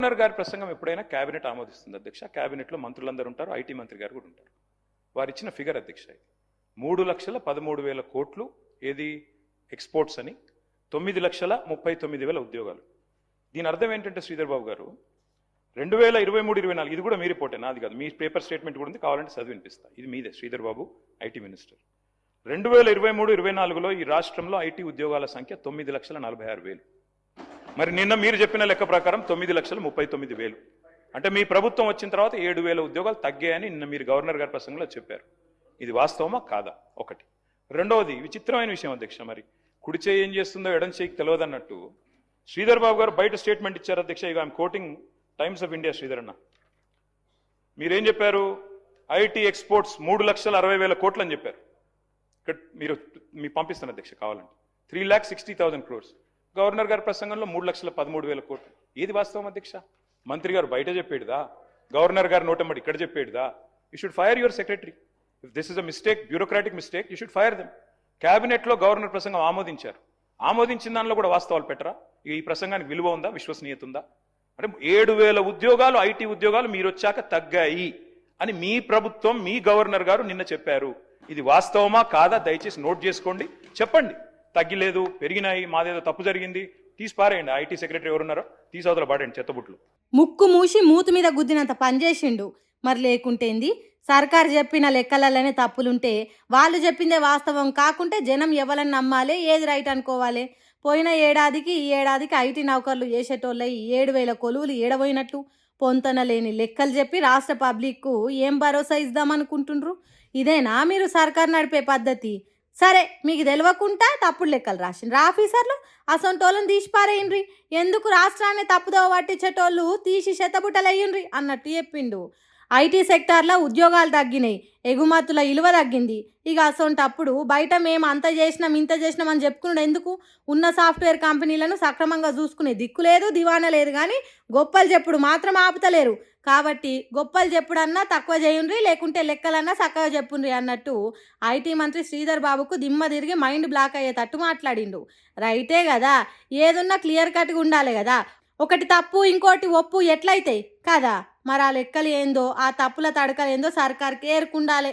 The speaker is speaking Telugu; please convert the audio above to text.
గవర్నర్ గారి ప్రసంగం ఎప్పుడైనా కేబినెట్ ఆమోదిస్తుంది అధ్యక్ష. కేబినెట్లో మంత్రులందరూ ఉంటారు, ఐటీ మంత్రి గారు కూడా ఉంటారు. వారు ఇచ్చిన ఫిగర్ అధ్యక్ష ఇది 3,13,000 కోట్లు ఏది ఎక్స్పోర్ట్స్ అని, 9,39,000 ఉద్యోగాలు. దీని అర్థం ఏంటంటే శ్రీధర్ బాబు గారు 2023-24 ఇది కూడా మీ రిపోర్టే, నాది కాదు, మీ పేపర్ స్టేట్మెంట్ కూడా ఉంది, కావాలంటే చదివి వినిపిస్తా. ఇది మీదే శ్రీధర్ బాబు, ఐటీ మినిస్టర్. 2023-24లో ఈ రాష్ట్రంలో ఐటీ ఉద్యోగాల సంఖ్య 9,46,000. మరి నిన్న మీరు చెప్పిన లెక్క ప్రకారం 9,39,000. అంటే మీ ప్రభుత్వం వచ్చిన తర్వాత 7,000 ఉద్యోగాలు తగ్గాయని నిన్న మీరు గవర్నర్ గారి ప్రసంగంలో చెప్పారు. ఇది వాస్తవమా కాదా? ఒకటి. రెండవది విచిత్రమైన విషయం అధ్యక్ష, మరి కుడి చేయి ఏం చేస్తుందో ఎడం చేయికి తెలియదన్నట్టు శ్రీధర్ బాబు గారు బయట స్టేట్మెంట్ ఇచ్చారు అధ్యక్ష. ఇక I'm quoting times of India. Sridhar అన్న, మీరేం చెప్పారు? ఐటీ ఎక్స్పోర్ట్స్ 3,60,000 కోట్లు అని చెప్పారు. ఇక్కడ మీరు మీ పంపిస్తాను అధ్యక్ష కావాలంటే. 3,60,000 crores. గవర్నర్ గారి ప్రసంగంలో 3,13,000 కోట్లు. ఏది వాస్తవం అధ్యక్ష? మంత్రి గారు బయట చెప్పేడుదా, గవర్నర్ గారు నోటమ్మడి ఇక్కడ చెప్పేడుదా? You should fire your secretary. If this is a mistake, bureaucratic mistake, you should fire them. క్యాబినెట్లో గవర్నర్ ప్రసంగం ఆమోదించారు. ఆమోదించిన దానిలో కూడా వాస్తవాలు పెట్టరా? ఈ ప్రసంగానికి విలువ ఉందా, విశ్వసనీయత ఉందా? అంటే 7,000 ఉద్యోగాలు, ఐటీ ఉద్యోగాలు మీరు వచ్చాక తగ్గాయి అని మీ ప్రభుత్వం, మీ గవర్నర్ గారు నిన్న చెప్పారు. ఇది వాస్తవమా కాదా? దయచేసి నోట్ చేసుకోండి, చెప్పండి. తగ్గిలేదు, పెరిగినాయి, మాదేదో తప్పు జరిగింది, తీసి పారేయండి. ఐటీ సెక్రటరీ ఎవరున్నారో తీసి అవతల పాడేయండి చెత్తబుట్లు. ముక్కు మూసి మూతి మీద గుద్దినంత పనిచేసిండు. మరి లేకుంటేంది, సర్కారు చెప్పిన లెక్కలలోనే తప్పులుంటే వాళ్ళు చెప్పిందే వాస్తవం కాకుంటే జనం ఎవరని నమ్మాలి, ఏది రైట్ అనుకోవాలి? పోయిన ఏడాదికి ఈ ఏడాదికి ఐటీ నౌకర్లు చేసేటోళ్ళ 7,000 కొలువులు ఏడబోయినట్లు పొంతన లేని లెక్కలు చెప్పి రాష్ట్ర పబ్లిక్కు ఏం భరోసా ఇద్దామనుకుంటుండ్రు? ఇదేనా మీరు సర్కారు నడిపే పద్ధతి? సరే, మీకు తెలియకుండా తప్పుడు లెక్కలు రాసిండ్రు ఆఫీసర్లు, అసొంటోళ్ళని తీసి పారేయండ్రి. ఎందుకు రాష్ట్రాన్ని తప్పుదోవ పట్టించేటోళ్ళు తీసి శతబుట్టలయ్యండ్రి అన్నట్టు చెప్పిండు. ఐటీ సెక్టార్లో ఉద్యోగాలు తగ్గినాయి, ఎగుమతుల ఇలువ తగ్గింది. ఇక అసొంటప్పుడు బయట మేము అంత చేసినాం ఇంత చేసినాం అని చెప్పుకున్నాడు ఎందుకు? ఉన్న సాఫ్ట్వేర్ కంపెనీలను సక్రమంగా చూసుకునే దిక్కు లేదు, దివానా లేదు, కానీ గొప్పలు చెప్పుడు మాత్రం ఆపుతలేరు. కాబట్టి గొప్పలు చెప్పుడన్నా తక్కువ చేయండ్రి, లేకుంటే లెక్కలన్నా చక్కగా చెప్పుండ్రి అన్నట్టు ఐటీ మంత్రి శ్రీధర్ బాబుకు దిమ్మ తిరిగి మైండ్ బ్లాక్ అయ్యేటట్టు మాట్లాడిండు. రైటే కదా, ఏదున్నా క్లియర్ కట్గా ఉండాలి కదా. ఒకటి తప్పు ఇంకోటి ఒప్పు ఎట్లయితాయి కదా? మరి ఆ లెక్కలు ఏందో, ఆ తప్పుల తడకలు ఏందో సర్కార్కి ఏరుకుండాలి.